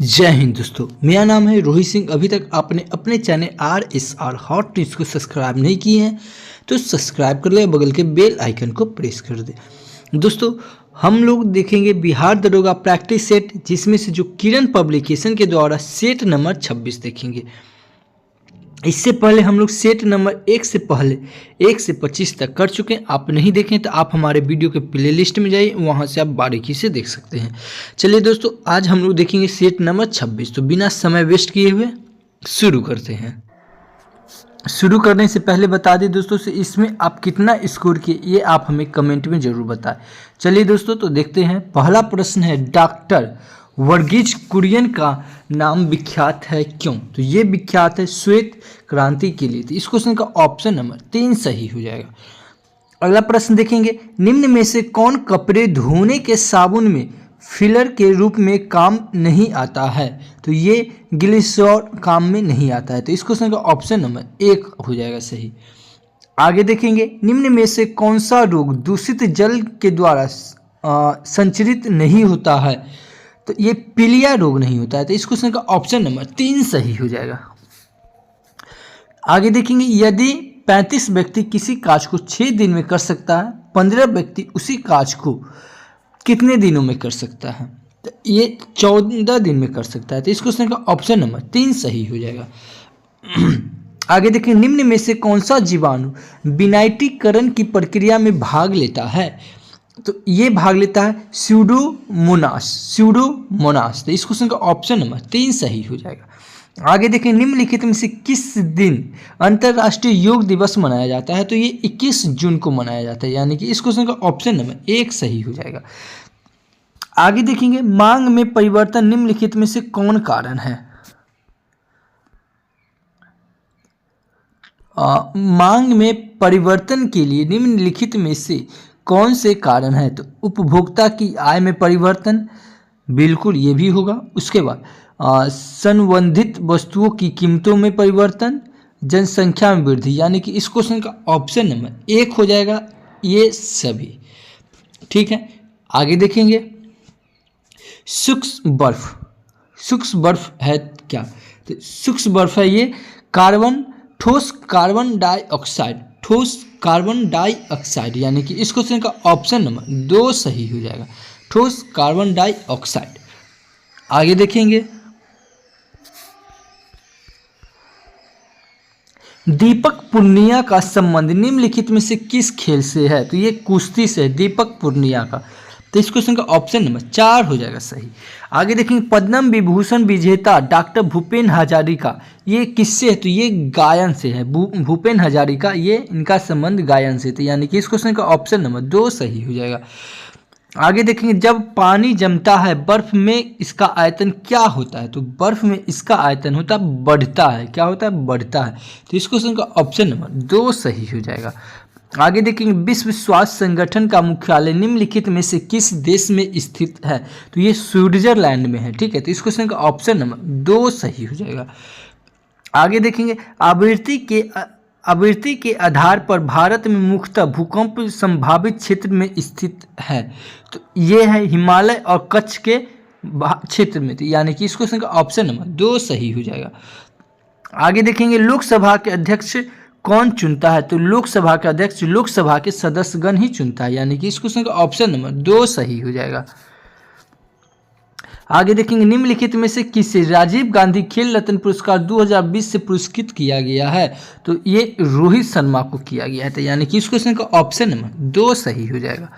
जय हिंद दोस्तों, मेरा नाम है रोहित सिंह। अभी तक आपने अपने चैनल RSR हॉट न्यूज़ को सब्सक्राइब नहीं किए हैं तो सब्सक्राइब कर ले, बगल के बेल आइकन को प्रेस कर दे। दोस्तों, हम लोग देखेंगे बिहार दरोगा प्रैक्टिस सेट, जिसमें से जो किरण पब्लिकेशन के द्वारा सेट नंबर 26 देखेंगे। इससे पहले हम लोग सेट नंबर 1 से पहले 1 से 25 तक कर चुके हैं। आप नहीं देखें तो आप हमारे वीडियो के प्ले लिस्ट में जाइए, वहाँ से आप बारीकी से देख सकते हैं। चलिए दोस्तों, आज हम लोग देखेंगे सेट नंबर 26। तो बिना समय वेस्ट किए हुए शुरू करते हैं। शुरू करने से पहले बता दें दोस्तों से इसमें आप कितना स्कोर किए ये आप हमें कमेंट में ज़रूर बताएं। चलिए दोस्तों, तो देखते हैं। पहला प्रश्न है, डॉक्टर वर्गीज कुरियन का नाम विख्यात है क्यों? तो ये विख्यात है श्वेत क्रांति के लिए। तो इस क्वेश्चन का ऑप्शन नंबर 3 सही हो जाएगा। अगला प्रश्न देखेंगे, निम्न में से कौन कपड़े धोने के साबुन में फिलर के रूप में काम नहीं आता है? तो ये ग्लिसरॉल काम में नहीं आता है। तो इस क्वेश्चन का ऑप्शन नंबर 1 हो जाएगा सही। आगे देखेंगे, निम्न में से कौन सा रोग दूषित जल के द्वारा संचरित नहीं होता है? तो ये पीलिया रोग नहीं होता है। तो इस क्वेश्चन का ऑप्शन नंबर 3 सही हो जाएगा। आगे देखेंगे, यदि 35 व्यक्ति किसी कार्य को 6 दिन में कर सकता है, 15 व्यक्ति उसी कार्य को कितने दिनों में कर सकता है? तो ये 14 दिन में कर सकता है। तो इस क्वेश्चन का ऑप्शन नंबर 3 सही हो जाएगा। आगे देखें, निम्न में से कौन सा जीवाणु विनाइटीकरण की प्रक्रिया में भाग लेता है? तो ये भाग लेता है स्यूडोमोनास। तो इस क्वेश्चन का ऑप्शन नंबर 3 सही हो जाएगा। आगे देखें, निम्नलिखित में से किस दिन अंतर्राष्ट्रीय योग दिवस मनाया जाता है? तो ये 21 जून को मनाया जाता है, यानी कि इस क्वेश्चन का ऑप्शन नंबर 1 सही हो जाएगा। आगे देखेंगे, मांग में परिवर्तन निम्नलिखित में से कौन कारण है? मांग में परिवर्तन के लिए निम्नलिखित में से कौन से कारण है? तो उपभोक्ता की आय में परिवर्तन, बिल्कुल ये भी होगा। उसके बाद संबंधित वस्तुओं की कीमतों में परिवर्तन, जनसंख्या में वृद्धि, यानी कि इस क्वेश्चन का ऑप्शन नंबर 1 हो जाएगा ये सभी। ठीक है, आगे देखेंगे, सूक्ष्म बर्फ। सूक्ष्म बर्फ है क्या? तो सूक्ष्म बर्फ है ये ठोस कार्बन डाइऑक्साइड, ठोस कार्बन डाइऑक्साइड, यानी कि इस क्वेश्चन का ऑप्शन नंबर 2 सही हो जाएगा, ठोस कार्बन डाइऑक्साइड। आगे देखेंगे, दीपक पूर्णिया का संबंध निम्नलिखित में से किस खेल से है? तो ये कुश्ती से है, दीपक पूर्णिया का। तो इस क्वेश्चन का ऑप्शन नंबर 4 हो जाएगा सही। आगे देखेंगे, पद्म विभूषण विजेता डॉक्टर भूपेन हजारिका, ये किससे है? तो ये गायन से है। भूपेन हजारिका, ये इनका संबंध गायन से थे, यानी कि इस क्वेश्चन का ऑप्शन नंबर 2 सही हो जाएगा। आगे देखेंगे, जब पानी जमता है बर्फ में इसका आयतन क्या होता है? तो बर्फ में इसका आयतन होता है बढ़ता है। क्या होता है? बढ़ता है। तो इस क्वेश्चन का ऑप्शन नंबर 2 सही हो जाएगा। आगे देखेंगे, विश्व स्वास्थ्य संगठन का मुख्यालय निम्नलिखित में से किस देश में स्थित है? तो ये स्विट्जरलैंड में है। ठीक है, तो इस क्वेश्चन का ऑप्शन नंबर 2 सही हो जाएगा। आगे देखेंगे, आवृत्ति के आधार पर भारत में मुख्यतः भूकंप संभावित क्षेत्र में स्थित है। तो ये है हिमालय और कच्छ के क्षेत्र में, यानी कि इस क्वेश्चन का ऑप्शन नंबर 2 सही हो जाएगा। आगे देखेंगे, लोकसभा के अध्यक्ष कौन चुनता है? तो लोकसभा के अध्यक्ष लोकसभा के सदस्यगण ही चुनता है, यानी कि इस क्वेश्चन का ऑप्शन नंबर 2 सही हो जाएगा। आगे देखेंगे, निम्नलिखित में से किसे राजीव गांधी खेल रत्न पुरस्कार 2020 से पुरस्कृत किया गया है? तो ये रोहित शर्मा को किया गया है, तो यानी कि इस क्वेश्चन का ऑप्शन नंबर 2 सही हो जाएगा।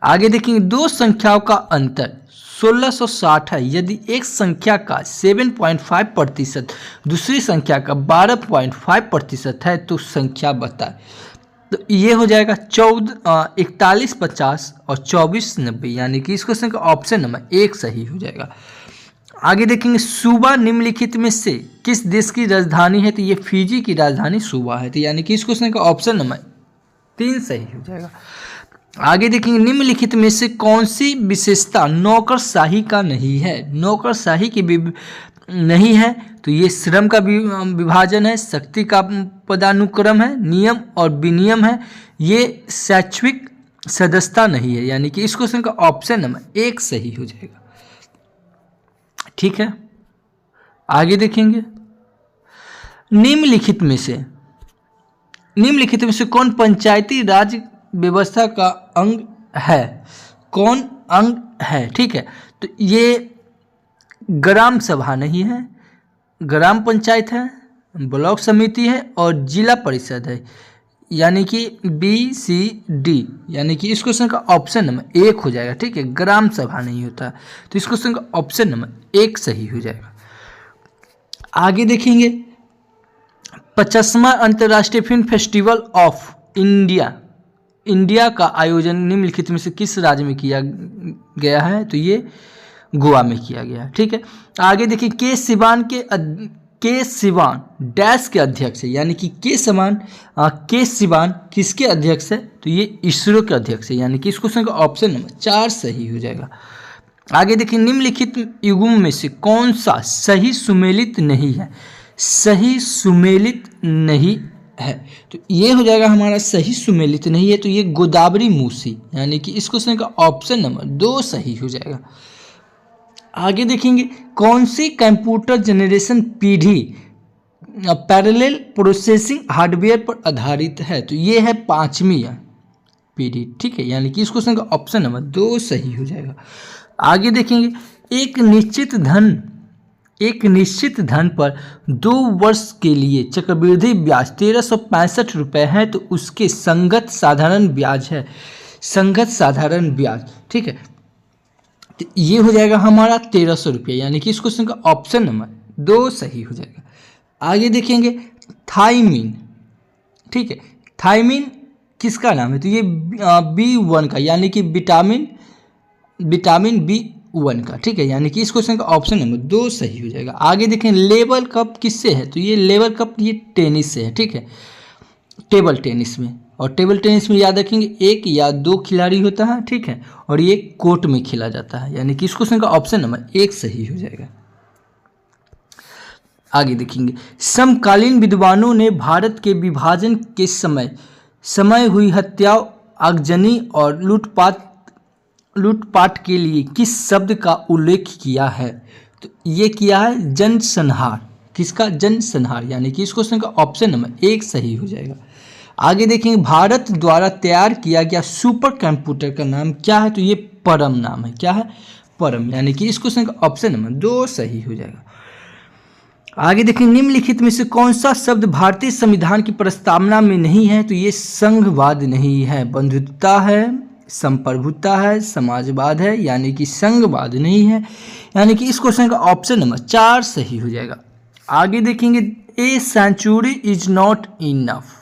आगे देखेंगे, दो संख्याओं का अंतर 1660 है। यदि एक संख्या का 7.5% दूसरी संख्या का 12.5% है तो संख्या बताए। तो ये हो जाएगा 4150 और 2490, यानी कि इस क्वेश्चन का ऑप्शन नंबर 1 सही हो जाएगा। आगे देखेंगे, सूबा निम्नलिखित में से किस देश की राजधानी है? तो ये फिजी की राजधानी सूबा है, तो यानी कि इस क्वेश्चन का ऑप्शन नंबर 3 सही हो जाएगा। आगे देखेंगे, निम्नलिखित में से कौन सी विशेषता नौकरशाही का नहीं है? नौकरशाही की नहीं है तो ये श्रम का विभाजन है, शक्ति का पदानुक्रम है, नियम और विनियम है, ये शैक्षिक सदस्यता नहीं है, यानी कि इस क्वेश्चन का ऑप्शन नंबर 1 सही हो जाएगा। ठीक है, आगे देखेंगे निम्नलिखित में से कौन पंचायती राज व्यवस्था का अंग है, कौन अंग है। ठीक है, तो ये ग्राम सभा नहीं है, ग्राम पंचायत है, ब्लॉक समिति है और जिला परिषद है, यानी कि BCD, यानी कि इस क्वेश्चन का ऑप्शन नंबर 1 हो जाएगा। ठीक है, ग्राम सभा नहीं होता, तो इस क्वेश्चन का ऑप्शन नंबर 1 सही हो जाएगा। आगे देखेंगे 50वां अंतर्राष्ट्रीय फिल्म फेस्टिवल ऑफ इंडिया का आयोजन निम्नलिखित में से किस राज्य में किया गया है, तो ये गोवा में किया गया है। ठीक है, आगे देखिए के सिवान डैश के अध्यक्ष है, यानी कि के सिवान किसके अध्यक्ष है, तो ये इसरो के अध्यक्ष है, यानी कि इस क्वेश्चन का ऑप्शन नंबर 4 सही हो जाएगा। आगे देखिए निम्नलिखित युग्म में से कौन सा सही सुमेलित नहीं है, सही सुमेलित नहीं है, तो ये हो जाएगा हमारा सही सुमेलित नहीं है, तो ये गोदावरी मूसी, यानी कि इस क्वेश्चन का ऑप्शन नंबर 2 सही हो जाएगा। आगे देखेंगे कौन सी कंप्यूटर जनरेशन पीढ़ी पैरेलल प्रोसेसिंग हार्डवेयर पर आधारित है, तो ये है 5वीं पीढ़ी। ठीक है, यानी कि इस क्वेश्चन का ऑप्शन नंबर 2 सही हो जाएगा। आगे देखेंगे एक निश्चित धन पर 2 वर्ष के लिए चक्रवृद्धि ब्याज 1365 रुपये है, तो उसके संगत साधारण ब्याज है, संगत साधारण ब्याज। ठीक है, तो ये हो जाएगा हमारा 1300 रुपये, यानी कि इस क्वेश्चन का ऑप्शन नंबर 2 सही हो जाएगा। आगे देखेंगे थाइमिन। ठीक है, थाइमिन किसका नाम है, तो ये B1 का, यानी कि विटामिन B1 का। ठीक है, यानी कि इस क्वेश्चन का ऑप्शन नंबर 2 सही हो जाएगा। आगे देखें लेवल कप किससे है, तो ये लेवल कप ये टेनिस से है। ठीक है, टेबल टेनिस में, और टेबल टेनिस में याद रखेंगे 1 या 2 खिलाड़ी होता है। ठीक है, और ये कोर्ट में खेला जाता है, यानी कि इस क्वेश्चन का ऑप्शन नंबर 1 सही हो जाएगा। आगे देखेंगे समकालीन विद्वानों ने भारत के विभाजन के समय हुई हत्याओं, आगजनी और लूटपाट के लिए किस शब्द का उल्लेख किया है, तो ये किया है जनसंहार। किसका, जनसंहार, यानी कि इस क्वेश्चन का ऑप्शन नंबर 1 सही हो जाएगा। आगे देखेंगे भारत द्वारा तैयार किया गया सुपर कंप्यूटर का नाम क्या है, तो ये परम नाम है। क्या है, परम, यानी कि इस क्वेश्चन का ऑप्शन नंबर 2 सही हो जाएगा। आगे देखेंगे निम्नलिखित में से कौन सा शब्द भारतीय संविधान की प्रस्तावना में नहीं है, तो ये संघवाद नहीं है, बंधुत्वता है, संप्रभुता है, समाजवाद है, यानी कि संघवाद नहीं है, यानी कि इस क्वेश्चन का ऑप्शन नंबर 4 सही हो जाएगा। आगे देखेंगे a century is not enough,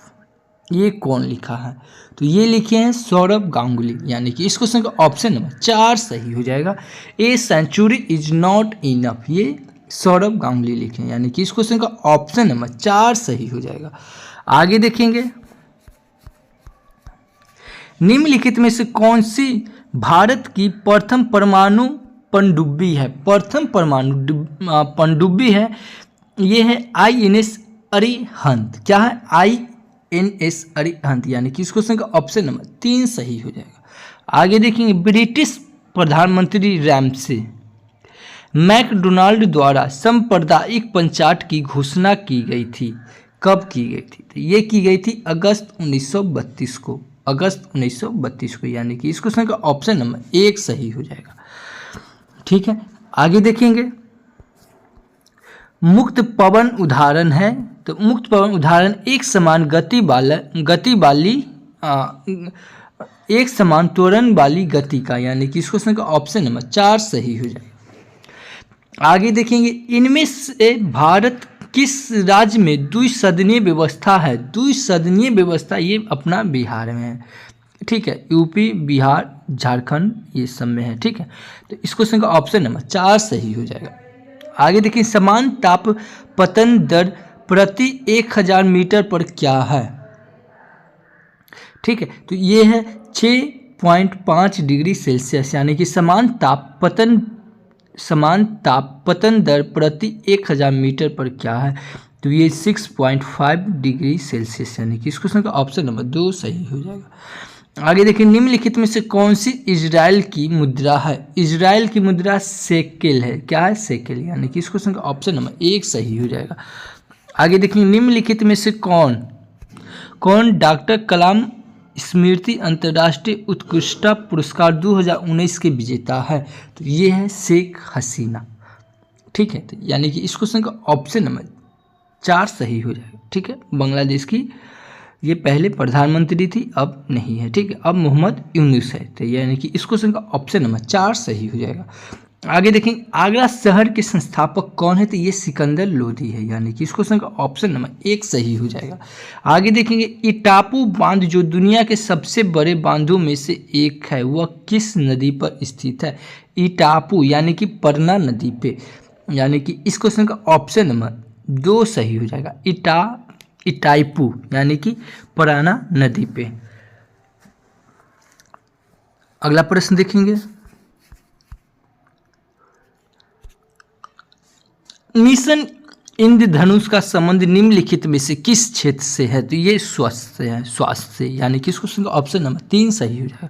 ये कौन लिखा है, तो ये लिखे हैं सौरभ गांगुली, यानी कि इस क्वेश्चन का ऑप्शन नंबर 4 सही हो जाएगा। A century is not enough, ये सौरभ गांगुली लिखे हैं, यानी कि इस क्वेश्चन का ऑप्शन नंबर 4 सही हो जाएगा। आगे देखेंगे निम्नलिखित में से कौन सी भारत की प्रथम परमाणु पनडुब्बी है, प्रथम परमाणु पनडुब्बी है, ये है INS अरिहंत। क्या है, INS अरिहंत, यानी कि इस क्वेश्चन का ऑप्शन नंबर 3 सही हो जाएगा। आगे देखेंगे ब्रिटिश प्रधानमंत्री रैमसे मैकडोनाल्ड द्वारा सांप्रदायिक पंचायत की घोषणा की गई थी, कब की गई थी, तो ये की गई थी अगस्त 1932 को, अगस्त 1932 को, यानी कि इस क्वेश्चन का ऑप्शन नंबर 1 सही हो जाएगा। ठीक है, आगे देखेंगे मुक्त पवन उदाहरण है, तो मुक्त पवन उदाहरण एक समान गति वाली एक समान त्वरण वाली गति का, यानी कि इस क्वेश्चन का ऑप्शन नंबर 4 सही हो जाएगा। आगे देखेंगे इनमें से भारत किस राज्य में द्विसदनीय व्यवस्था है, द्विसदनीय व्यवस्था ये अपना बिहार में है। ठीक है, यूपी, बिहार, झारखंड ये सब में है। ठीक है, तो इस क्वेश्चन का ऑप्शन नंबर 4 सही हो जाएगा। आगे देखिए समान ताप पतन दर प्रति 1000 मीटर पर क्या है। ठीक है, तो ये है 6.5 डिग्री सेल्सियस, यानी कि समान ताप पतन दर प्रति 1000 मीटर पर क्या है, तो ये 6.5 डिग्री सेल्सियस, यानी कि इस क्वेश्चन का ऑप्शन नंबर 2 सही हो जाएगा। आगे देखिए, निम्नलिखित में से कौन सी इजराइल की मुद्रा है? इजराइल की मुद्रा शेकेल है। क्या है? शेकेल, यानी कि इस क्वेश्चन का ऑप्शन नंबर 1 सही हो जाएगा। आगे देखिए, निम्नलिखित में से कौन डॉक्टर कलाम स्मृति अंतर्राष्ट्रीय उत्कृष्टता पुरस्कार 2019 के विजेता है? तो ये है शेख हसीना। ठीक है, तो यानी कि इस क्वेश्चन का ऑप्शन नंबर 4 सही हो जाएगा। ठीक है, बांग्लादेश की ये पहले प्रधानमंत्री थी, अब नहीं है। ठीक है, अब मोहम्मद यूनुस है। तो यानी कि इस क्वेश्चन का ऑप्शन नंबर 4 सही हो जाएगा। आगे देखेंगे, आगरा शहर के संस्थापक कौन है? तो ये सिकंदर लोधी है, यानी कि इस क्वेश्चन का ऑप्शन नंबर 1 सही हो जाएगा। आगे देखेंगे, इटापू बांध जो दुनिया के सबसे बड़े बांधों में से एक है, वह किस नदी पर स्थित है? इटापू यानी कि परना नदी पे, यानी कि इस क्वेश्चन का ऑप्शन नंबर 2 सही हो जाएगा। इटाईपू यानी कि पराना नदी पे। अगला प्रश्न देखेंगे, मिशन इंद्रधनुष का संबंध निम्नलिखित में से किस क्षेत्र से है? तो ये स्वास्थ्य से, यानी कि इस क्वेश्चन का ऑप्शन नंबर 3 सही हो जाएगा।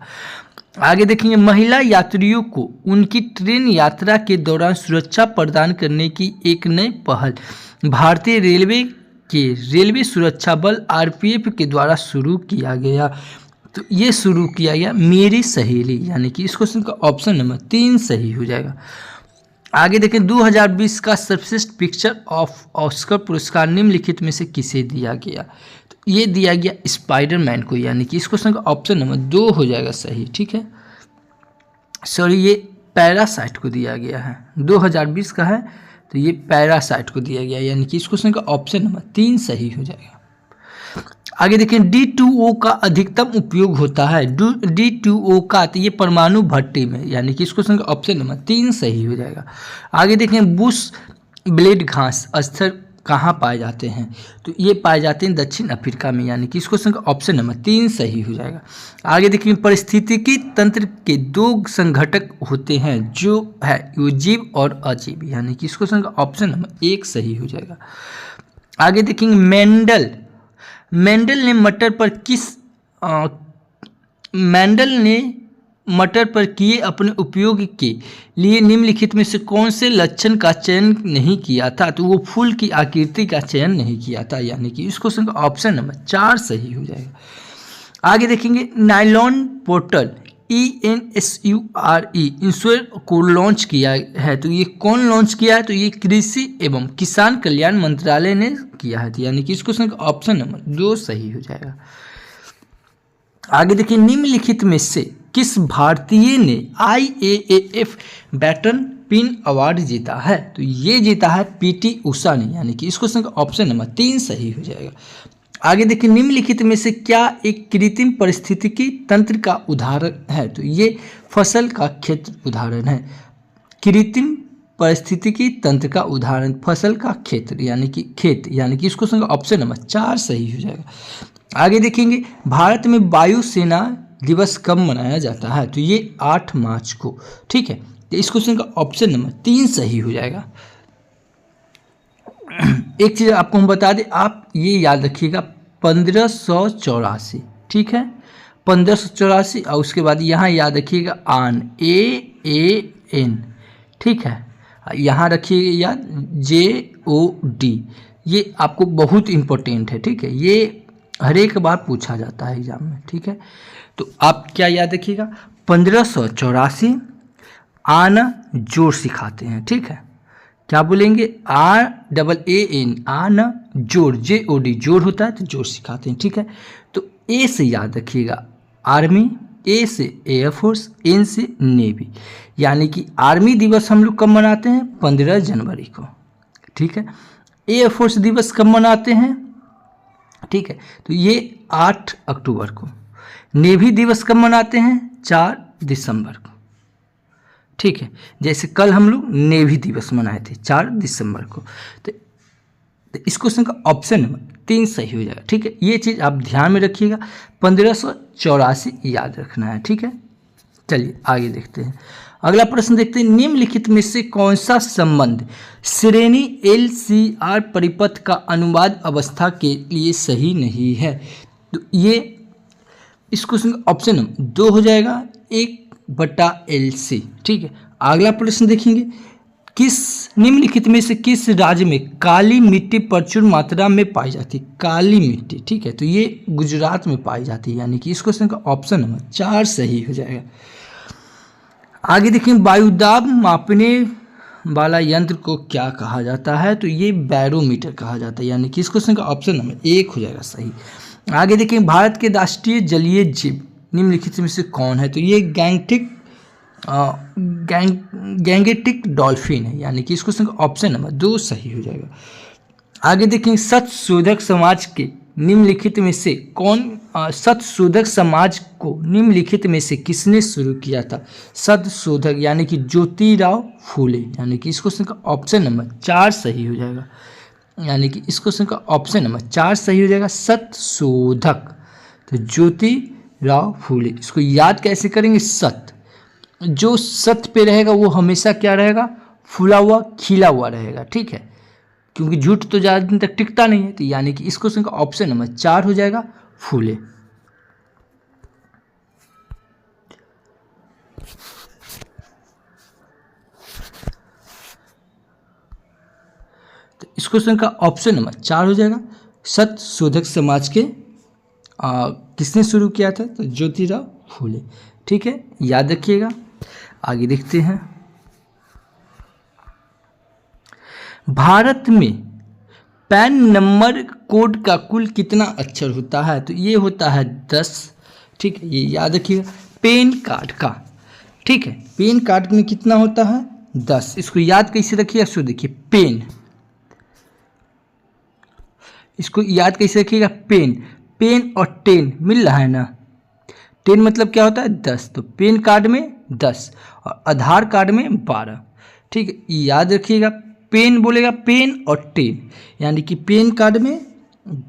आगे देखेंगे, महिला यात्रियों को उनकी ट्रेन यात्रा के दौरान सुरक्षा प्रदान करने की एक नई पहल भारतीय रेलवे के रेलवे सुरक्षा बल आरपीएफ के द्वारा शुरू किया गया। तो ये शुरू किया गया मेरी सहेली, यानी कि इस क्वेश्चन का ऑप्शन नंबर 3 सही हो जाएगा। आगे देखें, 2020 का सर्वश्रेष्ठ पिक्चर ऑफ ऑस्कर पुरस्कार निम्नलिखित में से किसे दिया गया? तो ये दिया गया स्पाइडरमैन को, यानी कि इस क्वेश्चन का ऑप्शन नंबर 2 हो जाएगा सही। ठीक है, सॉरी, ये पैरासाइट को दिया गया है, 2020 का है, तो ये पैरासाइट को दिया गया, यानी कि इस क्वेश्चन का ऑप्शन नंबर 3 सही हो जाएगा। आगे देखें, D2O का अधिकतम उपयोग होता है। D2O का, तो ये परमाणु भट्टी में, यानी कि इस क्वेश्चन का ऑप्शन नंबर 3 सही हो जाएगा। आगे देखें, बुश ब्लेड घास स्तर कहाँ पाए जाते हैं? तो ये पाए जाते हैं दक्षिण अफ्रीका में, यानी कि इस क्वेश्चन का ऑप्शन नंबर 3 सही हो जाएगा। आगे देखिए, पारिस्थितिकी तंत्र के 2 संघटक होते हैं, जो है जीव और अजीव, यानी कि इस क्वेश्चन का ऑप्शन नंबर 1 सही हो जाएगा। आगे देखेंगे, मेंडल ने मटर पर किए अपने उपयोग के लिए निम्नलिखित में से कौन से लक्षण का चयन नहीं किया था? तो वो फूल की आकृति का चयन नहीं किया था, यानी कि इस क्वेश्चन का ऑप्शन नंबर 4 सही हो जाएगा। आगे देखेंगे, नायलॉन पोर्टल ENSURE इंश्योर को लॉन्च किया है, तो ये कौन लॉन्च किया है? तो ये कृषि एवं किसान कल्याण मंत्रालय ने किया है, यानी कि इस क्वेश्चन का ऑप्शन नंबर 2 सही हो जाएगा। आगे देखिए, निम्नलिखित में से किस भारतीय ने IAAF बैटन पिन अवार्ड जीता है? तो ये जीता है PT उषा ने, यानी कि इस क्वेश्चन का ऑप्शन नंबर 3 सही हो जाएगा। आगे देखिए, निम्नलिखित में से क्या एक कृत्रिम पारिस्थितिकी तंत्र का उदाहरण है? तो ये फसल का क्षेत्र उदाहरण है। कृत्रिम पारिस्थितिकी तंत्र का उदाहरण फसल का क्षेत्र, यानी कि खेत, यानी कि इस क्वेश्चन का ऑप्शन नंबर 4 सही हो जाएगा। आगे देखेंगे, भारत में वायुसेना दिवस कब मनाया जाता है? तो ये 8 मार्च को। ठीक है, तो इस क्वेश्चन का ऑप्शन नंबर 3 सही हो जाएगा। एक चीज़ आपको हम बता दें, आप ये याद रखिएगा, 1584। ठीक है, 1584, और उसके बाद यहाँ याद रखिएगा आन, AAN। ठीक है, यहाँ रखिएगा याद JOD, ये आपको बहुत इम्पोर्टेंट है। ठीक है, ये हर एक बार पूछा जाता है एग्जाम में। ठीक है, तो आप क्या याद रखिएगा, 1584 आना जोड़ सिखाते हैं। ठीक है, क्या बोलेंगे? RAAN आना जोड़, JOD जोड़ होता है, तो जोड़ सिखाते हैं। ठीक है, तो A से याद रखिएगा आर्मी, A से एयरफोर्स, N से नेवी, यानी कि आर्मी दिवस हम लोग कब मनाते हैं? 15 जनवरी को। ठीक है, एयरफोर्स दिवस कब मनाते हैं? ठीक है, तो ये 8 अक्टूबर को। नेवी दिवस कब मनाते हैं? 4 दिसंबर को। ठीक है, जैसे कल हम लोग नेवी दिवस मनाए थे 4 दिसंबर को। तो इस क्वेश्चन का ऑप्शन नंबर 3 सही हो जाएगा। ठीक है, ये चीज़ आप ध्यान में रखिएगा, 1584 याद रखना है। ठीक है, चलिए आगे देखते हैं। अगला प्रश्न देखते हैं, निम्नलिखित में से कौन सा संबंध श्रेणी LCR परिपथ का अनुवाद अवस्था के लिए सही नहीं है? तो ये इस क्वेश्चन का ऑप्शन नंबर 2 हो जाएगा 1/LC। ठीक है, अगला प्रश्न देखेंगे, किस निम्नलिखित में से किस राज्य में काली मिट्टी प्रचुर मात्रा में पाई जाती है? काली मिट्टी, ठीक है, तो ये गुजरात में पाई जाती है, यानी कि इस क्वेश्चन का ऑप्शन नंबर 4 सही हो जाएगा। आगे देखें, वायुदाब मापने वाला यंत्र को क्या कहा जाता है? तो ये बैरोमीटर कहा जाता है, यानी कि इस क्वेश्चन का ऑप्शन नंबर 1 हो जाएगा सही। आगे देखें, भारत के राष्ट्रीय जलीय जीव निम्नलिखित में से कौन है? तो ये गैंगेटिक डॉल्फिन है, यानी कि इस क्वेश्चन का ऑप्शन नंबर 2 सही हो जाएगा। आगे देखें, सत्य शोधक समाज के निम्नलिखित में से कौन सत्य शोधक समाज को निम्नलिखित में से किसने शुरू किया था? सत्य शोधक यानी कि ज्योतिराव फूले, यानी कि इस क्वेश्चन का ऑप्शन नंबर 4 सही हो जाएगा, यानी कि इस क्वेश्चन का ऑप्शन नंबर 4 सही हो जाएगा, सत्य शोधक, तो ज्योतिराव फूले। इसको याद कैसे करेंगे? सत्य, जो सत्य पे रहेगा वो हमेशा क्या रहेगा? फूला हुआ खिला हुआ रहेगा, ठीक है, क्योंकि झूठ तो ज़्यादा दिन तक टिकता नहीं है, तो यानी कि इस क्वेश्चन का ऑप्शन नंबर 4 हो जाएगा, फूले। तो इस क्वेश्चन का ऑप्शन नंबर 4 हो जाएगा, सत्य शोधक समाज के किसने शुरू किया था? तो ज्योतिराव फूले, ठीक है, याद रखिएगा। आगे देखते हैं, भारत में पैन नंबर कोड का कुल कितना अक्षर होता है? तो ये होता है 10, ठीक है, ये याद रखिएगा। पेन कार्ड का, ठीक है, पेन कार्ड में कितना होता है? 10। इसको याद कैसे रखिएगा? सो देखिए, पेन, इसको याद कैसे रखिएगा? पेन, पेन और 10 मिल रहा है ना, 10 मतलब क्या होता है? 10, तो पेन कार्ड में 10 और आधार कार्ड में 12, ठीक है, याद रखिएगा। पेन बोलेगा पेन और 10, यानी कि पेन कार्ड में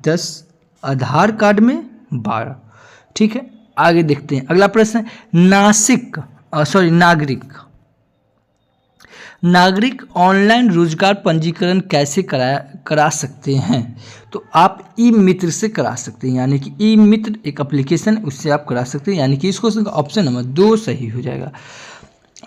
10, आधार कार्ड में 12, ठीक है। आगे देखते हैं, अगला प्रश्न है नागरिक ऑनलाइन रोजगार पंजीकरण कैसे करा सकते हैं? तो आप ई मित्र से करा सकते हैं, यानी कि ई मित्र एक एप्लीकेशन, उससे आप करा सकते हैं, यानी कि इस क्वेश्चन का ऑप्शन नंबर 2 सही हो जाएगा।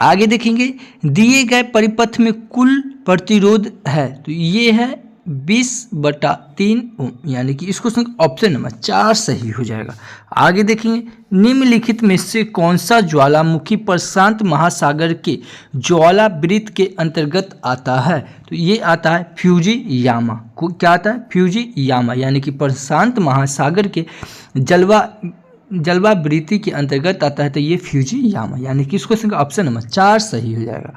आगे देखेंगे, दिए गए परिपथ में कुल प्रतिरोध है, तो ये है 20/3 ओम, यानी कि इस क्वेश्चन का ऑप्शन नंबर 4 सही हो जाएगा। आगे देखेंगे, निम्नलिखित में से कौन सा ज्वालामुखी प्रशांत महासागर के ज्वालावृत्त के अंतर्गत आता है? तो ये आता है फ्यूजीयामा। को क्या आता है? फ्यूजीयामा, यानी कि प्रशांत महासागर के जलवावृत्ति के अंतर्गत आता है, तो ये फ्यूजीयामा, यानी कि इस क्वेश्चन का ऑप्शन नंबर 4 सही हो जाएगा।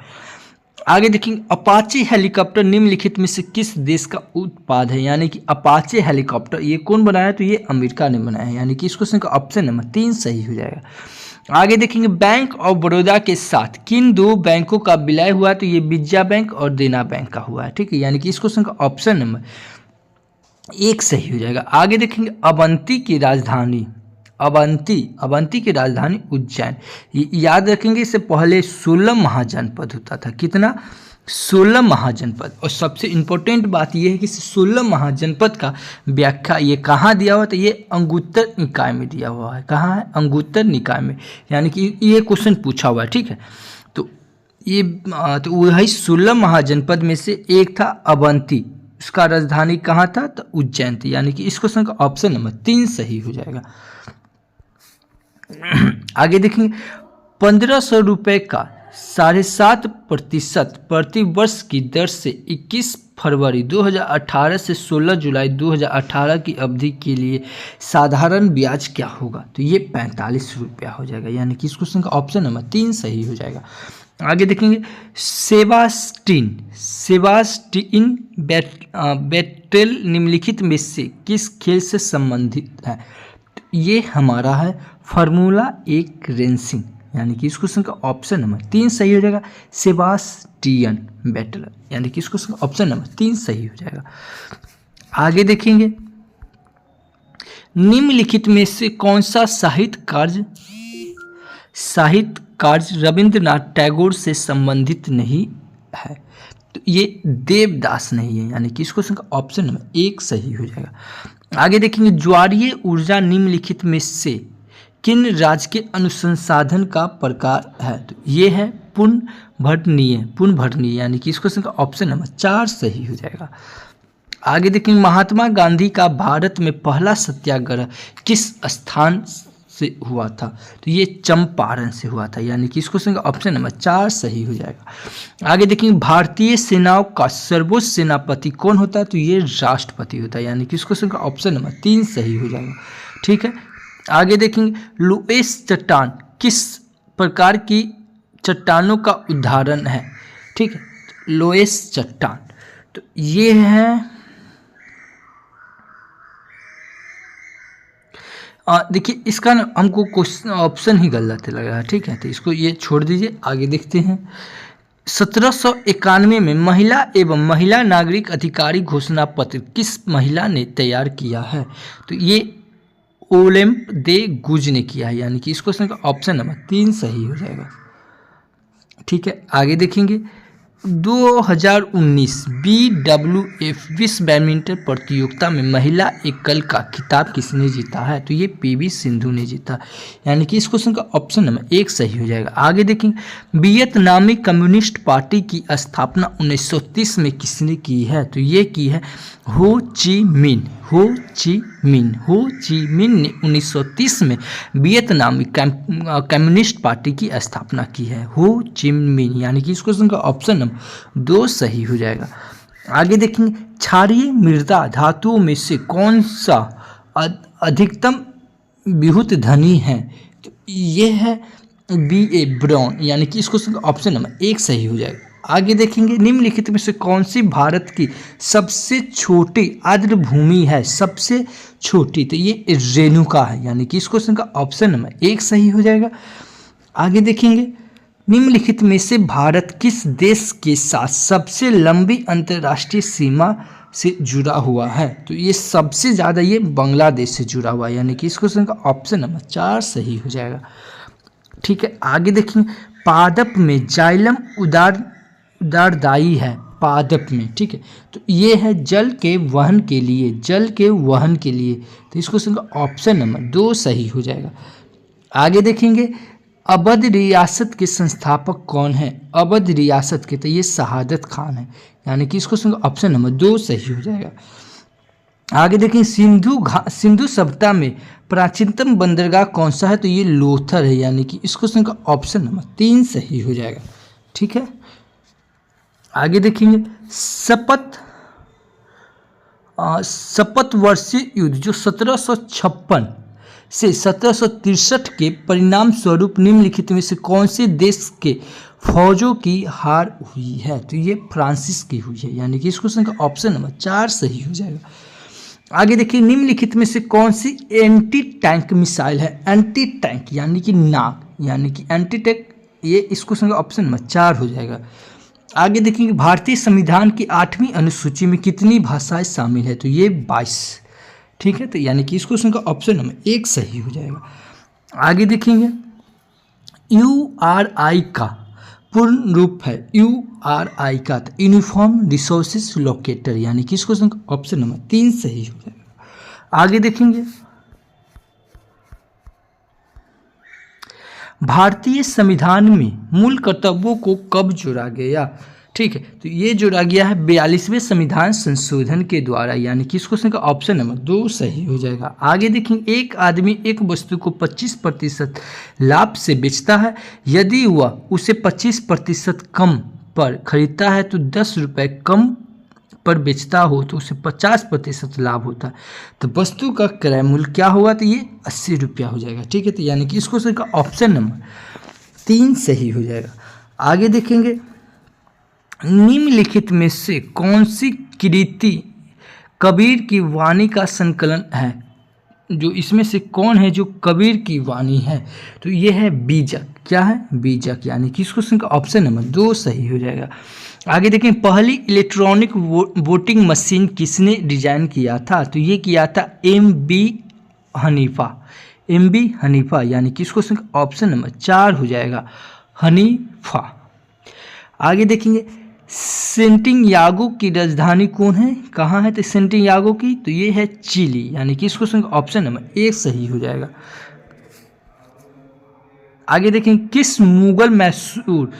आगे देखेंगे, अपाचे हेलीकॉप्टर निम्नलिखित में से किस देश का उत्पाद है? यानी कि अपाचे हेलीकॉप्टर ये कौन बनाया? तो ये अमेरिका ने बनाया है, यानी कि इस क्वेश्चन का ऑप्शन नंबर 3 सही हो जाएगा। आगे देखेंगे, बैंक ऑफ बड़ौदा के साथ किन 2 बैंकों का विलय हुआ है? तो ये विजया बैंक और देना बैंक का हुआ है, ठीक है, यानी कि इस क्वेश्चन का ऑप्शन नंबर 1 सही हो जाएगा। आगे देखेंगे, अवंती की राजधानी उज्जैन, याद रखेंगे, इससे पहले 16 महाजनपद होता था। कितना? 16 महाजनपद। और सबसे इंपॉर्टेंट बात यह है कि 16 महाजनपद का व्याख्या ये कहाँ दिया हुआ? तो ये अंगुत्तर निकाय में दिया हुआ है। कहाँ है? अंगुत्तर निकाय में, यानी कि ये क्वेश्चन पूछा हुआ है, ठीक है। तो ये तो वही 16 महाजनपद में से एक था अवंती, उसका राजधानी कहाँ था? तो उज्जैन थी, यानी कि इस क्वेश्चन का ऑप्शन नंबर 3 सही हो जाएगा। आगे देखेंगे, 1500 रुपये का 7.5% प्रति वर्ष की दर से 21 फरवरी 2018 से 16 जुलाई 2018 की अवधि के लिए साधारण ब्याज क्या होगा? तो ये 45 रुपया हो जाएगा, यानी कि इस क्वेश्चन का ऑप्शन नंबर 3 सही हो जाएगा। आगे देखेंगे, सेबास्टिन बेटेल निम्नलिखित में से किस खेल से संबंधित है? ये हमारा है फार्मूला 1 रेसिंग, यानी कि इस क्वेश्चन का ऑप्शन नंबर 3 सही हो जाएगा, सेबास्टियन बेटल, यानी कि इस क्वेश्चन का ऑप्शन नंबर 3 सही हो जाएगा। आगे देखेंगे, निम्नलिखित में से कौन सा साहित्य कार्य रविंद्रनाथ टैगोर से संबंधित नहीं है? तो ये देवदास नहीं है, यानी कि इस क्वेश्चन का ऑप्शन नंबर 1 सही हो जाएगा। आगे देखेंगे, ज्वारीय ऊर्जा निम्नलिखित में से किन राजकीय अनुसंधान का प्रकार है? तो ये है पुनर्भरणीय यानी कि इसको ऑप्शन नंबर 4 सही हो जाएगा। आगे देखेंगे महात्मा गांधी का भारत में पहला सत्याग्रह किस स्थान से हुआ था? तो ये चंपारण से हुआ था यानी कि इसको ऑप्शन नंबर 4 सही हो जाएगा। आगे देखेंगे भारतीय सेनाओं का सर्वोच्च सेनापति कौन होता है? तो ये राष्ट्रपति होता है यानी कि इसको ऑप्शन नंबर 3 सही हो जाएगा। ठीक है, आगे देखेंगे लोएस चट्टान किस प्रकार की चट्टानों का उदाहरण है? ठीक है, लोएस चट्टान तो ये है, देखिए इसका ना हमको क्वेश्चन ऑप्शन ही गलत लगा है। ठीक है, तो इसको ये छोड़ दीजिए, आगे देखते हैं। 1791 में महिला एवं महिला नागरिक अधिकारी घोषणा पत्र किस महिला ने तैयार किया है? तो ये ओलिम्प दे गुज ने किया है यानी कि इसको ऑप्शन नंबर 3 सही हो जाएगा। ठीक है, आगे देखेंगे 2019 BWF विश्व बैडमिंटन प्रतियोगिता में महिला एकल का खिताब किसने जीता है? तो ये PV सिंधु ने जीता यानी कि इस क्वेश्चन का ऑप्शन नंबर 1 सही हो जाएगा। आगे देखेंगे वियतनामी कम्युनिस्ट पार्टी की स्थापना 1930 में किसने की है? तो ये की है हो ची मिन ने 1930 में वियतनामी कम्युनिस्ट पार्टी की स्थापना की है, हो ची मिन यानी कि इस क्वेश्चन का ऑप्शन नंबर 2 सही हो जाएगा। आगे देखेंगे क्षारीय मृदा धातुओं में से कौन सा अधिकतम विहुत धनी है? तो ये है BA ब्राउन यानी कि इस क्वेश्चन का ऑप्शन नंबर 1 सही हो जाएगा। आगे देखेंगे निम्नलिखित में से कौन सी भारत की सबसे छोटी आर्द्र भूमि है? सबसे छोटी, तो ये रेणुका है यानी कि इस क्वेश्चन का ऑप्शन नंबर 1 सही हो जाएगा। आगे देखेंगे निम्नलिखित में से भारत किस देश के साथ सबसे लंबी अंतर्राष्ट्रीय सीमा से जुड़ा हुआ है? तो ये सबसे ज़्यादा ये बांग्लादेश से जुड़ा हुआ है यानी कि इस क्वेश्चन का ऑप्शन नंबर 4 सही हो जाएगा। ठीक है, आगे देखेंगे पादप में जाइलम उदारदायी है पादप में। ठीक है, तो ये है जल के वहन के लिए, तो इस क्वेश्चन का ऑप्शन नंबर 2 सही हो जाएगा। आगे देखेंगे अवध रियासत के संस्थापक कौन है? अवध रियासत के, तो ये शहादत खान है यानी कि इस क्वेश्चन का ऑप्शन नंबर 2 सही हो जाएगा। आगे देखें सिंधु सभ्यता में प्राचीनतम बंदरगाह कौन सा है? तो ये लोथर है यानी कि इस क्वेश्चन का ऑप्शन नंबर 3 सही हो जाएगा। ठीक है, आगे देखेंगे शपथवर्षीय युद्ध जो 1756 से 1763 के परिणाम स्वरूप निम्नलिखित में से कौन से देश के फौजों की हार हुई है? तो ये फ्रांसिस की हुई है यानी कि इस क्वेश्चन का ऑप्शन नंबर 4 सही हो जाएगा। आगे देखिए निम्नलिखित में से कौन सी एंटी टैंक मिसाइल है? एंटी टैंक यानी कि नाग यानी कि एंटी टैंक, ये इस क्वेश्चन का ऑप्शन नंबर 4 हो जाएगा। आगे देखेंगे भारतीय संविधान की 8वीं अनुसूची में कितनी भाषाएं शामिल है? तो ये 22। ठीक है, तो यानी कि इस क्वेश्चन का ऑप्शन नंबर 1 सही हो जाएगा। आगे देखेंगे URI का पूर्ण रूप है, URI का यूनिफॉर्म रिसोर्सेज लोकेटर यानी कि इस क्वेश्चन का ऑप्शन नंबर 3 सही हो जाएगा। आगे देखेंगे भारतीय संविधान में मूल कर्तव्यों को कब जोड़ा गया? ठीक है, तो ये जोड़ा गया है 42वें संविधान संशोधन के द्वारा यानी कि इस क्वेश्चन का ऑप्शन नंबर 2 सही हो जाएगा। आगे देखेंगे एक आदमी एक वस्तु को 25% लाभ से बेचता है, यदि वह उसे 25% कम पर खरीदता है तो 10 रुपये कम पर बेचता हो तो उसे 50% लाभ होता है, तो वस्तु का क्रय मूल्य क्या होगा? तो ये 80 रुपया हो जाएगा। ठीक है, तो यानी कि इस क्वेश्चन का ऑप्शन नंबर 3 सही हो जाएगा। आगे देखेंगे निम्नलिखित में से कौन सी कृति कबीर की वाणी का संकलन है? जो इसमें से कौन है जो कबीर की वाणी है? तो ये है बीजक। क्या है? बीजक यानी कि इस क्वेश्चन का ऑप्शन नंबर 2 सही हो जाएगा। आगे देखें पहली इलेक्ट्रॉनिक वोटिंग मशीन किसने डिजाइन किया था? तो ये किया था MB हनीफा यानी कि इस क्वेश्चन का ऑप्शन नंबर 4 हो जाएगा, हनीफा। आगे देखेंगे सेंटियागो की राजधानी कौन है? कहाँ है तो सेंटियागो की? तो ये है चिली यानी कि इस क्वेश्चन का ऑप्शन नंबर 1 सही हो जाएगा। आगे देखें, किस मुगल मैसूर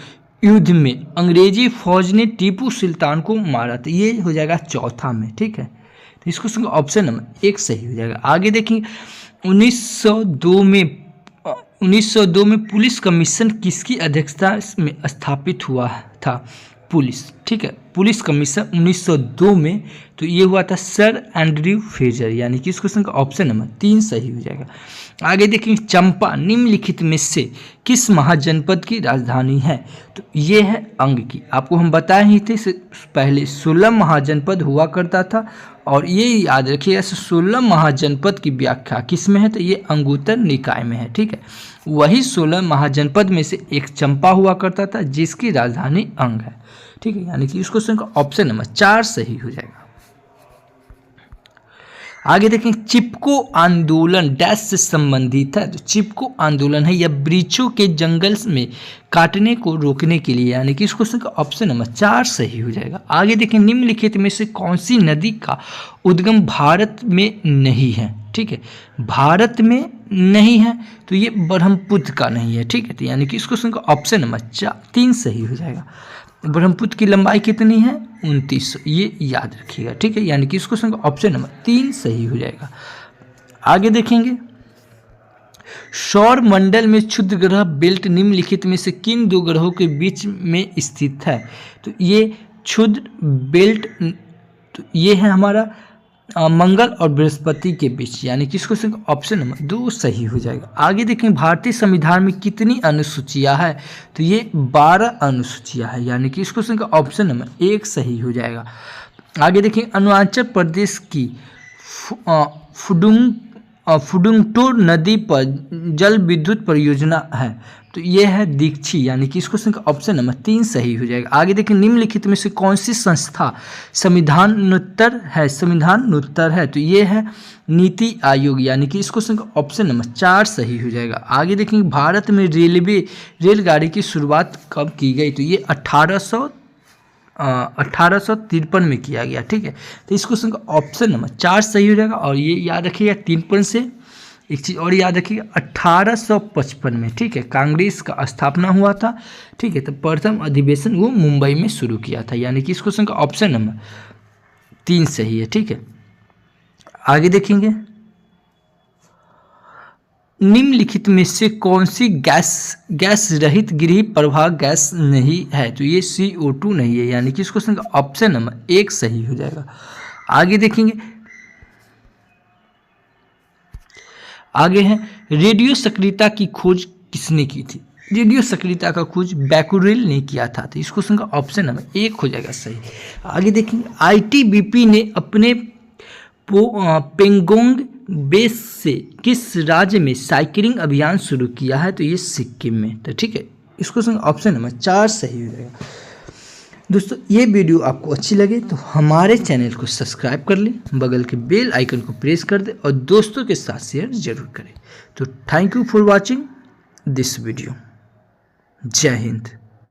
युद्ध में अंग्रेजी फौज ने टीपू सुल्तान को मारा था? ये हो जाएगा चौथा में, ठीक है। तो इसको सुन ऑप्शन नंबर 1 सही हो जाएगा। आगे देखें, 1902 में पुलिस कमीशन किसकी अध्यक्षता में स्थापित हुआ था? पुलिस, ठीक है, पुलिस कमीशन 1902 में, तो ये हुआ था सर एंड्रयू फ्रेजर, यानी कि इसको सुनकर ऑप्शन नंबर 3 सही हो जाएगा। आगे देखेंगे, चंपा निम्नलिखित में से किस महाजनपद की राजधानी है? तो ये है अंग की। आपको हम बताए ही थे पहले 16 महाजनपद हुआ करता था, और ये याद रखिएगा 16 महाजनपद की व्याख्या किस में है? तो ये अंगुत्तर निकाय में है, ठीक है। वही 16 महाजनपद में से एक चंपा हुआ करता था जिसकी राजधानी अंग है, ठीक है, यानी कि इसको ऑप्शन नंबर 4 सही हो जाएगा। आगे देखें, चिपको आंदोलन डैश से संबंधित है? तो चिपको आंदोलन है या वृक्षों के जंगल में काटने को रोकने के लिए, यानी कि इसको ऑप्शन नंबर 4 सही हो जाएगा। आगे देखें, निम्नलिखित में से कौन सी नदी का उद्गम भारत में नहीं है? ठीक है, भारत में नहीं है तो ये ब्रह्मपुत्र का नहीं है, ठीक है, तो यानी कि इसको ऑप्शन नंबर 3 सही हो जाएगा। ब्रह्मपुत्र की लंबाई कितनी है? 2900, ये याद रखिएगा, ठीक है, यानी कि इसको ऑप्शन नंबर 3 सही हो जाएगा। आगे देखेंगे, सौर मंडल में क्षुद्र ग्रह बेल्ट निम्नलिखित में से किन 2 ग्रहों के बीच में स्थित है? तो ये क्षुद्र बेल्ट, तो ये है हमारा मंगल और बृहस्पति के बीच, यानी कि इसको ऑप्शन नंबर 2 सही हो जाएगा। आगे देखें, भारतीय संविधान में कितनी अनुसूचियां हैं? तो ये 12 अनुसूचियां हैं, यानी कि इसको ऑप्शन नंबर 1 सही हो जाएगा। आगे देखें, अरुणाचल प्रदेश की फुडुंगटोर नदी पर जल विद्युत परियोजना है, तो ये है दीक्षी, यानी कि इसको ऑप्शन नंबर 3 सही हो जाएगा। आगे देखें, निम्नलिखित में से कौन सी संस्था संविधानोत्तर है? तो ये है नीति आयोग, यानी कि इसको ऑप्शन नंबर 4 सही हो जाएगा। आगे देखेंगे, भारत में रेलगाड़ी की शुरुआत कब की गई? तो ये 1853 में किया गया, ठीक है, तो इसको ऑप्शन नंबर 4 सही हो जाएगा। और ये याद रखिएगा 3 से एक चीज़ और याद रखिएगा, 1855 में, ठीक है, कांग्रेस का स्थापना हुआ था, ठीक है, तो प्रथम अधिवेशन वो मुंबई में शुरू किया था, यानी कि इसको ऑप्शन नंबर 3 सही है, ठीक है। आगे देखेंगे, निम्नलिखित में से कौन सी गैस रहित गृह प्रवाह गैस नहीं है? तो ये CO2 नहीं है, यानी कि इसको ऑप्शन नंबर 1 सही हो जाएगा। आगे देखेंगे, आगे है, रेडियो सक्रियता की खोज किसने की थी? रेडियो सक्रियता का खोज बैकुरेल ने किया था, तो इसको ऑप्शन नंबर 1 हो जाएगा सही। आगे देखेंगे, ITBP ने अपने पेंगोंग बेस से किस राज्य में साइकिलिंग अभियान शुरू किया है? तो ये सिक्किम में, तो ठीक है, इसको ऑप्शन नंबर 4 सही हो जाएगा। दोस्तों, ये वीडियो आपको अच्छी लगे तो हमारे चैनल को सब्सक्राइब कर लें, बगल के बेल आइकन को प्रेस कर दें और दोस्तों के साथ शेयर जरूर करें। तो thank you for watching this video. जय हिंद।